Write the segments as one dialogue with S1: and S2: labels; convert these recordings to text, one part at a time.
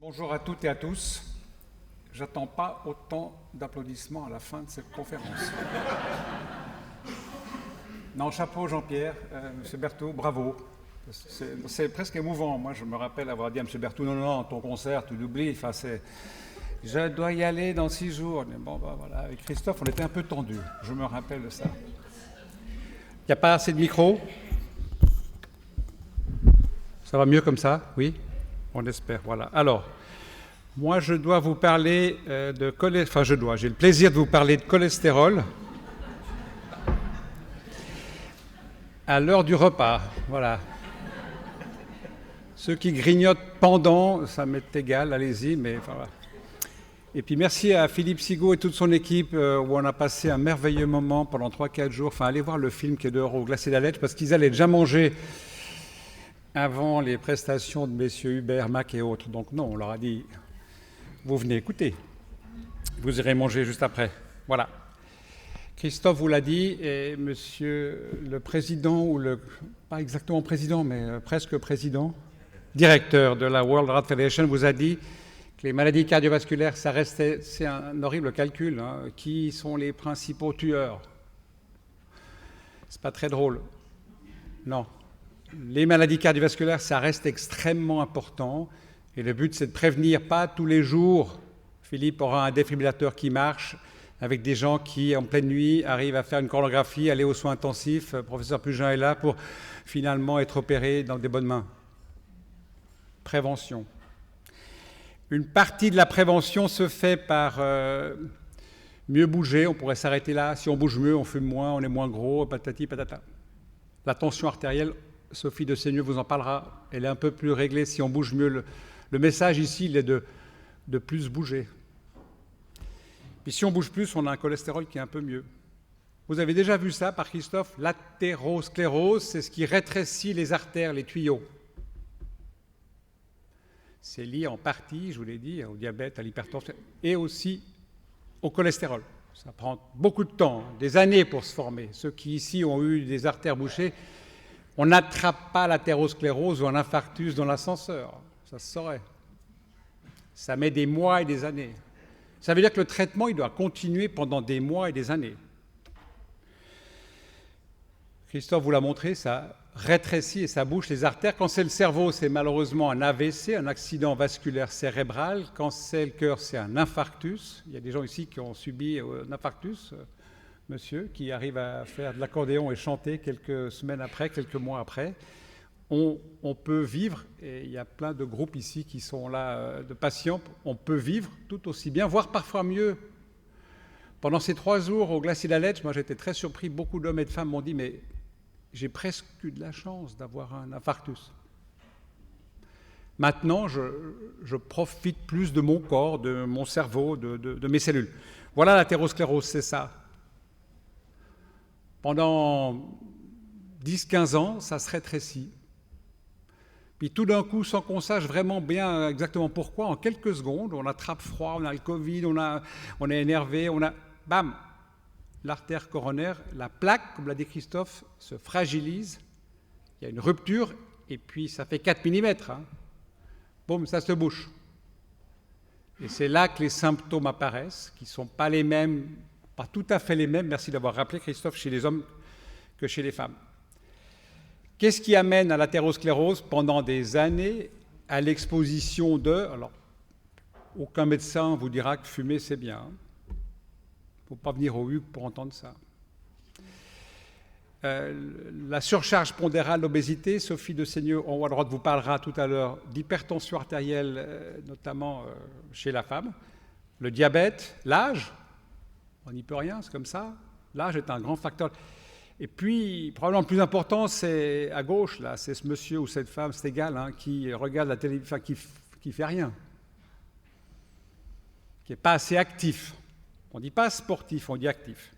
S1: Bonjour à toutes et à tous. J'attends pas autant d'applaudissements à la fin de cette conférence. Non, chapeau Jean-Pierre, Monsieur Berthaud, bravo. C'est presque émouvant. Moi, je me rappelle avoir dit à Monsieur Berthaud, non, ton concert, tu l'oublies. Enfin, je dois y aller dans 6 jours. Mais bon, voilà, avec Christophe, on était un peu tendus. Je me rappelle de ça. Il n'y a pas assez de micros? Ça va mieux comme ça? Oui? On espère, voilà. Alors, moi, je dois vous parler de cholestérol. Enfin, j'ai le plaisir de vous parler de cholestérol à l'heure du repas, voilà. Ceux qui grignotent pendant, ça m'est égal, allez-y, mais voilà. Et puis merci à Philippe Sigaud et toute son équipe où on a passé un merveilleux moment pendant 3-4 jours. Enfin, allez voir le film qui est dehors au Glacé d'Aletsch parce qu'ils allaient déjà manger avant les prestations de messieurs Hubert, Mac et autres. Donc non, on leur a dit, vous venez écouter, vous irez manger juste après. Voilà. Christophe vous l'a dit, et monsieur le président, ou pas exactement président, mais presque président, directeur de la World Heart Federation vous a dit que les maladies cardiovasculaires, ça restait, c'est un horrible calcul, hein. Qui sont les principaux tueurs? C'est pas très drôle. Non. Les maladies cardiovasculaires, ça reste extrêmement important. Et le but, c'est de prévenir, pas tous les jours. Philippe aura un défibrillateur qui marche avec des gens qui, en pleine nuit, arrivent à faire une coronographie, aller aux soins intensifs. Professeur Pugin est là pour finalement être opéré dans des bonnes mains. Prévention. Une partie de la prévention se fait par mieux bouger. On pourrait s'arrêter là. Si on bouge mieux, on fume moins, on est moins gros, patati patata. La tension artérielle, Sophie de Seigneux vous en parlera. Elle est un peu plus réglée si on bouge mieux. Le message ici, il est de plus bouger. Puis si on bouge plus, on a un cholestérol qui est un peu mieux. Vous avez déjà vu ça par Christophe? L'athérosclérose, c'est ce qui rétrécit les artères, les tuyaux. C'est lié en partie, je vous l'ai dit, au diabète, à l'hypertension et aussi au cholestérol. Ça prend beaucoup de temps, des années pour se former. Ceux qui ici ont eu des artères bouchées, on n'attrape pas l'athérosclérose ou un infarctus dans l'ascenseur. Ça se saurait. Ça met des mois et des années. Ça veut dire que le traitement, il doit continuer pendant des mois et des années. Christophe vous l'a montré, ça rétrécit et ça bouche les artères. Quand c'est le cerveau, c'est malheureusement un AVC, un accident vasculaire cérébral. Quand c'est le cœur, c'est un infarctus. Il y a des gens ici qui ont subi un infarctus, monsieur, qui arrive à faire de l'accordéon et chanter quelques semaines après, quelques mois après. On peut vivre, et il y a plein de groupes ici qui sont là, de patients, on peut vivre tout aussi bien, voire parfois mieux. Pendant ces 3 jours au Glacier d'Aletsch, moi j'étais très surpris, beaucoup d'hommes et de femmes m'ont dit « mais j'ai presque eu de la chance d'avoir un infarctus ». Maintenant, je profite plus de mon corps, de mon cerveau, de mes cellules. Voilà l'athérosclérose, c'est ça. Pendant 10-15 ans, ça se rétrécit. Puis tout d'un coup, sans qu'on sache vraiment bien exactement pourquoi, en quelques secondes, on attrape froid, on a le Covid, on est énervé, bam, l'artère coronaire, la plaque, comme l'a dit Christophe, se fragilise, il y a une rupture, et puis ça fait 4 mm. Hein. Boum, ça se bouche. Et c'est là que les symptômes apparaissent, qui ne sont pas les mêmes, pas tout à fait les mêmes, merci d'avoir rappelé Christophe, chez les hommes que chez les femmes. Qu'est-ce qui amène à l'athérosclérose pendant des années à l'exposition de... Alors, aucun médecin vous dira que fumer, c'est bien. Il ne faut pas venir au HUC pour entendre ça. La surcharge pondérale, l'obésité, Sophie de Seigneux, en haut à droite, vous parlera tout à l'heure d'hypertension artérielle, notamment chez la femme. Le diabète, l'âge, on n'y peut rien, c'est comme ça. L'âge est un grand facteur. Et puis, probablement le plus important, c'est à gauche, là, c'est ce monsieur ou cette femme, c'est égal, hein, qui regarde la télévision, enfin, qui fait rien, qui n'est pas assez actif. On ne dit pas sportif, on dit actif.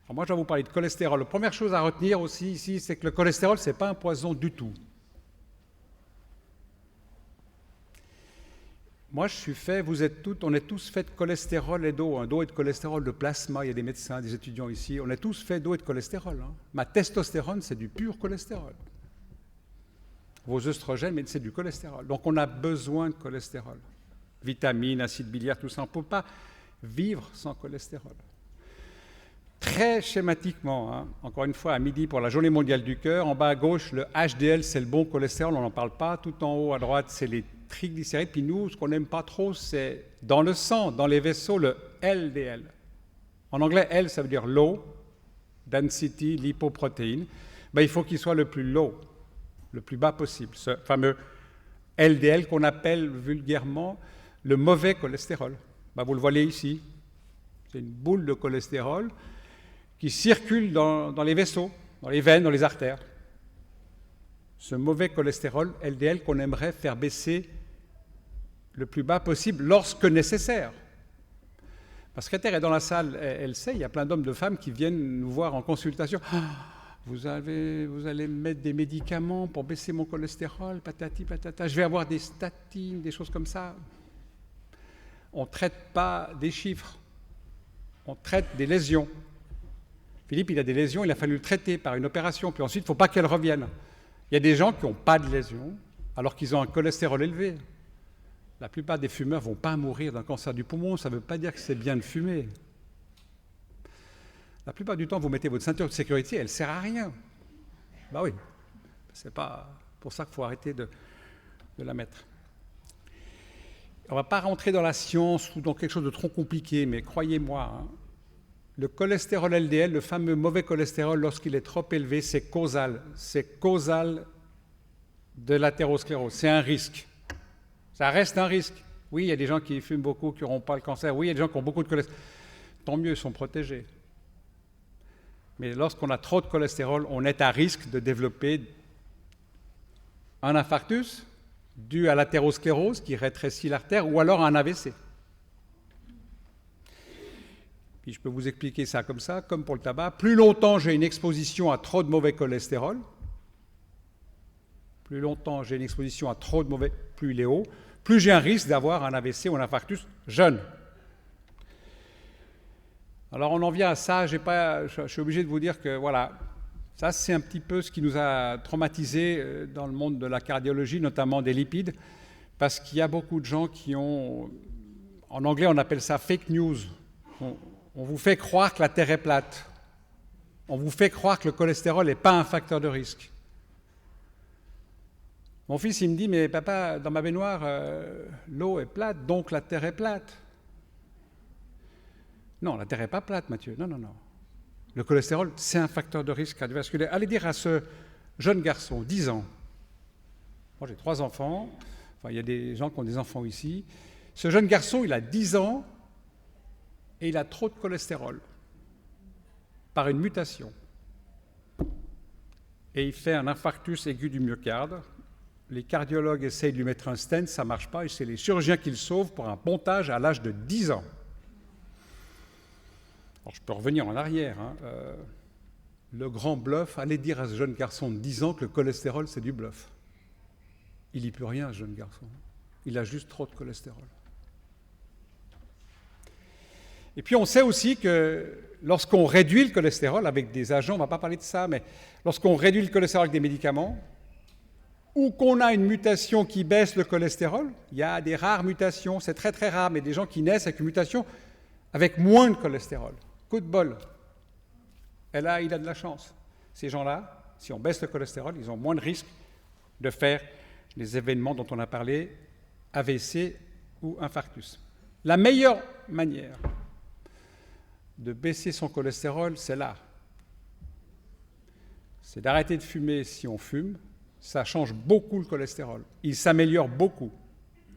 S1: Alors moi, je vais vous parler de cholestérol. La première chose à retenir aussi ici, c'est que le cholestérol, ce n'est pas un poison du tout. Moi, je suis fait, on est tous faits de cholestérol et d'eau, hein, d'eau et de cholestérol, de plasma. Il y a des médecins, des étudiants ici. On est tous faits d'eau et de cholestérol. Hein. Ma testostérone, c'est du pur cholestérol. Vos œstrogènes, mais c'est du cholestérol. Donc, on a besoin de cholestérol. vitamines, acides biliaires, tout ça. On ne peut pas vivre sans cholestérol. Très schématiquement, hein, encore une fois, à midi pour la journée mondiale du cœur, en bas à gauche, le HDL, c'est le bon cholestérol, on n'en parle pas. Tout en haut à droite, c'est les triglycérides. Puis nous, ce qu'on n'aime pas trop, c'est dans le sang, dans les vaisseaux, le LDL. En anglais, L, ça veut dire low density lipoprotein. Ben, il faut qu'il soit le plus low, le plus bas possible. Ce fameux LDL qu'on appelle vulgairement le mauvais cholestérol. Ben, vous le voyez ici. C'est une boule de cholestérol qui circule dans les vaisseaux, dans les veines, dans les artères. Ce mauvais cholestérol, LDL, qu'on aimerait faire baisser le plus bas possible lorsque nécessaire. Ma secrétaire est dans la salle, elle sait, il y a plein d'hommes, de femmes qui viennent nous voir en consultation. Ah, vous allez me mettre des médicaments pour baisser mon cholestérol, patati patata, je vais avoir des statines, des choses comme ça. On ne traite pas des chiffres, on traite des lésions. Philippe, il a des lésions, il a fallu le traiter par une opération, puis ensuite, il ne faut pas qu'elles reviennent. Il y a des gens qui n'ont pas de lésions, alors qu'ils ont un cholestérol élevé. La plupart des fumeurs ne vont pas mourir d'un cancer du poumon, ça ne veut pas dire que c'est bien de fumer. La plupart du temps, vous mettez votre ceinture de sécurité, elle ne sert à rien. Ben oui, c'est pas pour ça qu'il faut arrêter de la mettre. On ne va pas rentrer dans la science ou dans quelque chose de trop compliqué, mais croyez-moi, hein, le cholestérol LDL, le fameux mauvais cholestérol, lorsqu'il est trop élevé, c'est causal. C'est causal de l'athérosclérose. C'est un risque. Ça reste un risque. Oui, il y a des gens qui fument beaucoup, qui n'auront pas le cancer. Oui, il y a des gens qui ont beaucoup de cholestérol. Tant mieux, ils sont protégés. Mais lorsqu'on a trop de cholestérol, on est à risque de développer un infarctus dû à l'athérosclérose qui rétrécit l'artère ou alors un AVC. Puis je peux vous expliquer ça, comme pour le tabac. Plus longtemps j'ai une exposition à trop de mauvais cholestérol, plus longtemps j'ai une exposition à trop de mauvais, plus il est haut, plus j'ai un risque d'avoir un AVC ou un infarctus jeune. Alors on en vient à ça, je suis obligé de vous dire que voilà, ça c'est un petit peu ce qui nous a traumatisés dans le monde de la cardiologie, notamment des lipides, parce qu'il y a beaucoup de gens qui ont, en anglais on appelle ça fake news. On vous fait croire que la Terre est plate. On vous fait croire que le cholestérol n'est pas un facteur de risque. Mon fils, il me dit, mais papa, dans ma baignoire, l'eau est plate, donc la Terre est plate. Non, la Terre n'est pas plate, Mathieu. Non. Le cholestérol, c'est un facteur de risque cardiovasculaire. Allez dire à ce jeune garçon, 10 ans, moi j'ai 3 enfants, enfin il y a des gens qui ont des enfants ici, ce jeune garçon, il a 10 ans, et il a trop de cholestérol, par une mutation. Et il fait un infarctus aigu du myocarde. Les cardiologues essayent de lui mettre un stent, ça ne marche pas, et c'est les chirurgiens qui le sauvent pour un pontage à l'âge de 10 ans. Alors je peux revenir en arrière. Hein. Le grand bluff, allez dire à ce jeune garçon de 10 ans que le cholestérol, c'est du bluff. Il n'y peut rien, ce jeune garçon. Il a juste trop de cholestérol. Et puis on sait aussi que lorsqu'on réduit le cholestérol avec des agents, on ne va pas parler de ça, mais lorsqu'on réduit le cholestérol avec des médicaments, ou qu'on a une mutation qui baisse le cholestérol, il y a des rares mutations, c'est très très rare, mais des gens qui naissent avec une mutation avec moins de cholestérol. Coup de bol. Et là, il a de la chance. Ces gens-là, si on baisse le cholestérol, ils ont moins de risques de faire les événements dont on a parlé, AVC ou infarctus. La meilleure manière de baisser son cholestérol, c'est là. C'est d'arrêter de fumer si on fume. Ça change beaucoup le cholestérol. Il s'améliore beaucoup.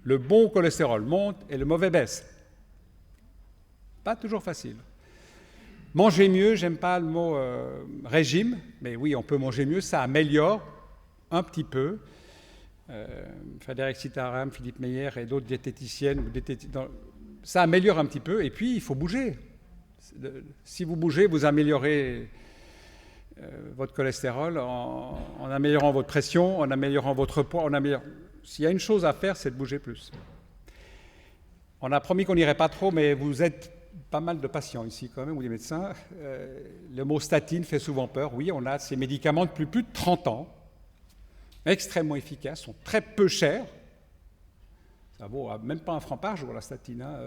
S1: Le bon cholestérol monte et le mauvais baisse. Pas toujours facile. Manger mieux, j'aime pas le mot régime, mais oui, on peut manger mieux, ça améliore un petit peu. Frédéric Sitaram, Philippe Meyer et d'autres diététiciennes, ça améliore un petit peu, et puis il faut bouger. Si vous bougez, vous améliorez votre cholestérol en améliorant votre pression, en améliorant votre poids, S'il y a une chose à faire, c'est de bouger plus. On a promis qu'on n'irait pas trop, mais vous êtes pas mal de patients ici quand même, ou des médecins. Le mot statine fait souvent peur. Oui, on a ces médicaments depuis plus de 30 ans, extrêmement efficaces, sont très peu chers. ça vaut même pas 1 franc par jour la statine, hein,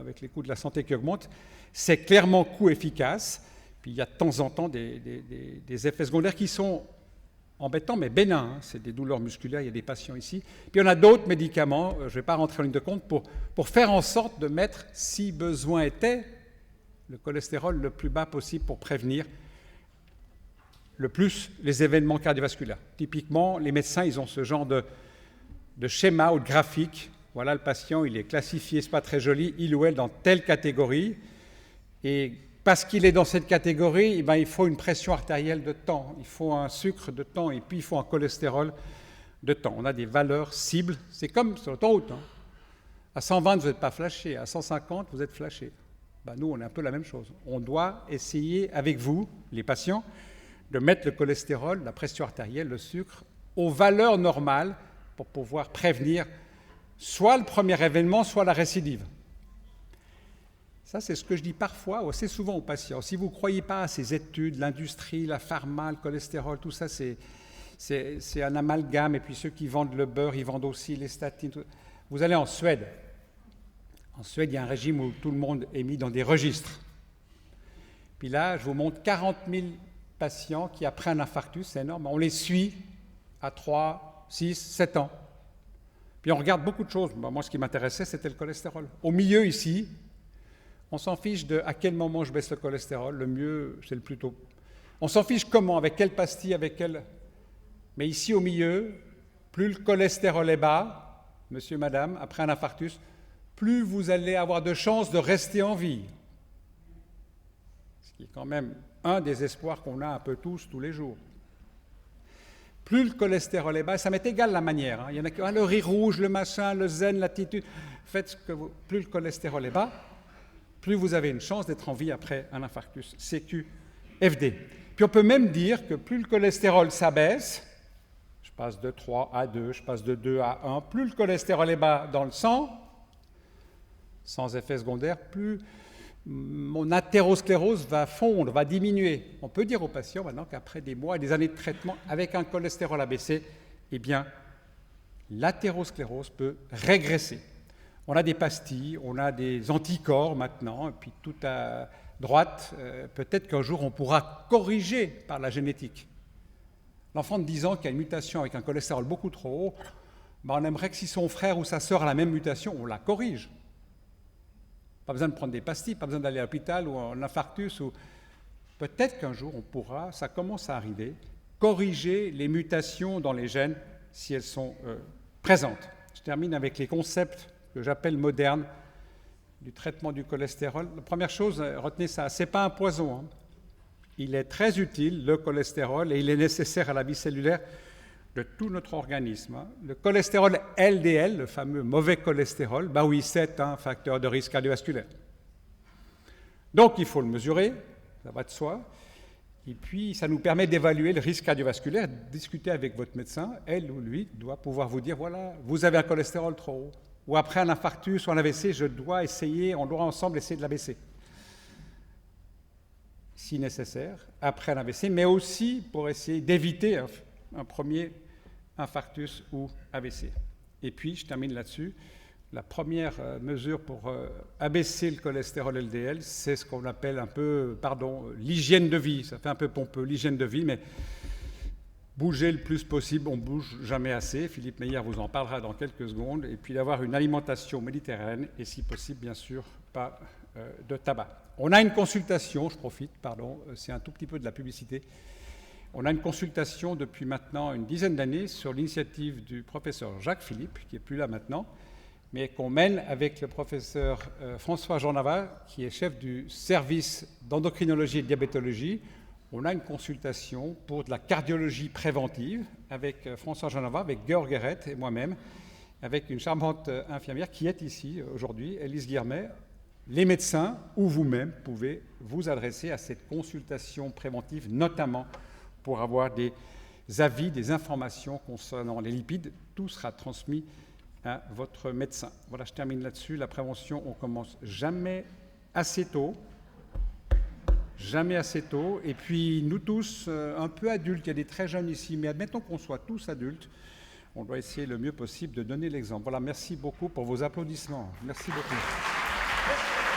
S1: avec les coûts de la santé qui augmentent. C'est clairement coût efficace. Puis il y a de temps en temps des effets secondaires qui sont embêtants, mais bénins. Hein. C'est des douleurs musculaires, il y a des patients ici. Puis on a d'autres médicaments, je ne vais pas rentrer en ligne de compte, pour faire en sorte de mettre, si besoin était, le cholestérol le plus bas possible pour prévenir le plus les événements cardiovasculaires. Typiquement, les médecins, ils ont ce genre de schéma ou de graphique. Voilà, le patient, il est classifié, c'est pas très joli, il ou elle dans telle catégorie. Et parce qu'il est dans cette catégorie, eh bien, il faut une pression artérielle de temps, il faut un sucre de temps, et puis il faut un cholestérol de temps. On a des valeurs cibles, c'est comme sur l'autoroute. Hein. À 120, vous n'êtes pas flashé, à 150, vous êtes flashé. Ben, nous, on est un peu la même chose. On doit essayer avec vous, les patients, de mettre le cholestérol, la pression artérielle, le sucre, aux valeurs normales pour pouvoir prévenir soit le premier événement, soit la récidive. Ça, c'est ce que je dis parfois, assez souvent aux patients. Si vous ne croyez pas à ces études, l'industrie, la pharma, le cholestérol, tout ça, c'est un amalgame. Et puis ceux qui vendent le beurre, ils vendent aussi les statines. Vous allez en Suède. En Suède, il y a un régime où tout le monde est mis dans des registres. Puis là, je vous montre 40 000 patients qui, après un infarctus, c'est énorme, on les suit à 3, 6, 7 ans. Puis on regarde beaucoup de choses. Moi, ce qui m'intéressait, c'était le cholestérol. Au milieu, ici, on s'en fiche de à quel moment je baisse le cholestérol. Le mieux, c'est le plus tôt. On s'en fiche comment, avec quelle pastille, avec quelle... Mais ici, au milieu, plus le cholestérol est bas, monsieur, madame, après un infarctus, plus vous allez avoir de chances de rester en vie. Ce qui est quand même un des espoirs qu'on a un peu tous les jours. Plus le cholestérol est bas, ça m'est égal la manière. Hein. Il y en a qui le riz rouge, le machin, le zen, l'attitude. Faites ce que vous... Plus le cholestérol est bas, plus vous avez une chance d'être en vie après un infarctus. CQFD. Puis on peut même dire que plus le cholestérol s'abaisse, je passe de 3 à 2, je passe de 2 à 1, plus le cholestérol est bas dans le sang, sans effet secondaire, plus mon athérosclérose va fondre, va diminuer. On peut dire aux patients maintenant qu'après des mois et des années de traitement avec un cholestérol abaissé, eh bien, l'athérosclérose peut régresser. On a des pastilles, on a des anticorps maintenant, et puis tout à droite, peut-être qu'un jour on pourra corriger par la génétique. L'enfant de 10 ans qui a une mutation avec un cholestérol beaucoup trop haut, ben on aimerait que si son frère ou sa sœur a la même mutation, on la corrige. Pas besoin de prendre des pastilles, pas besoin d'aller à l'hôpital ou un infarctus. Ou... Peut-être qu'un jour, on pourra, ça commence à arriver, corriger les mutations dans les gènes si elles sont présentes. Je termine avec les concepts que j'appelle modernes du traitement du cholestérol. La première chose, retenez ça, ce n'est pas un poison. Hein. Il est très utile, le cholestérol, et il est nécessaire à la vie cellulaire de tout notre organisme. Hein. Le cholestérol LDL, le fameux mauvais cholestérol, bah oui, c'est un facteur de risque cardiovasculaire. Donc il faut le mesurer, ça va de soi, et puis ça nous permet d'évaluer le risque cardiovasculaire, discuter avec votre médecin, elle ou lui doit pouvoir vous dire, voilà, vous avez un cholestérol trop haut, ou après un infarctus ou un AVC, je dois essayer, on doit ensemble essayer de l'abaisser. Si nécessaire, après un AVC, mais aussi pour essayer d'éviter un premier infarctus ou AVC. Et puis, je termine là-dessus, la première mesure pour abaisser le cholestérol LDL, c'est ce qu'on appelle un peu, l'hygiène de vie. Ça fait un peu pompeux, l'hygiène de vie, mais bouger le plus possible, on ne bouge jamais assez. Philippe Meyer vous en parlera dans quelques secondes. Et puis d'avoir une alimentation méditerranéenne et si possible, bien sûr, pas de tabac. On a une consultation, je profite, c'est un tout petit peu de la publicité. On a une consultation depuis maintenant une dizaine d'années sur l'initiative du professeur Jacques Philippe, qui n'est plus là maintenant, mais qu'on mène avec le professeur François Jean-Navarre, qui est chef du service d'endocrinologie et de diabétologie. On a une consultation pour de la cardiologie préventive avec François Jean-Navarre, avec Georg Guéret et moi-même, avec une charmante infirmière qui est ici aujourd'hui, Élise Guillermet. Les médecins ou vous-même pouvez vous adresser à cette consultation préventive, notamment pour avoir des avis, des informations concernant les lipides. Tout sera transmis à votre médecin. Voilà, je termine là-dessus. La prévention, on commence jamais assez tôt. Jamais assez tôt. Et puis, nous tous, un peu adultes, il y a des très jeunes ici, mais admettons qu'on soit tous adultes, on doit essayer le mieux possible de donner l'exemple. Voilà, merci beaucoup pour vos applaudissements. Merci beaucoup.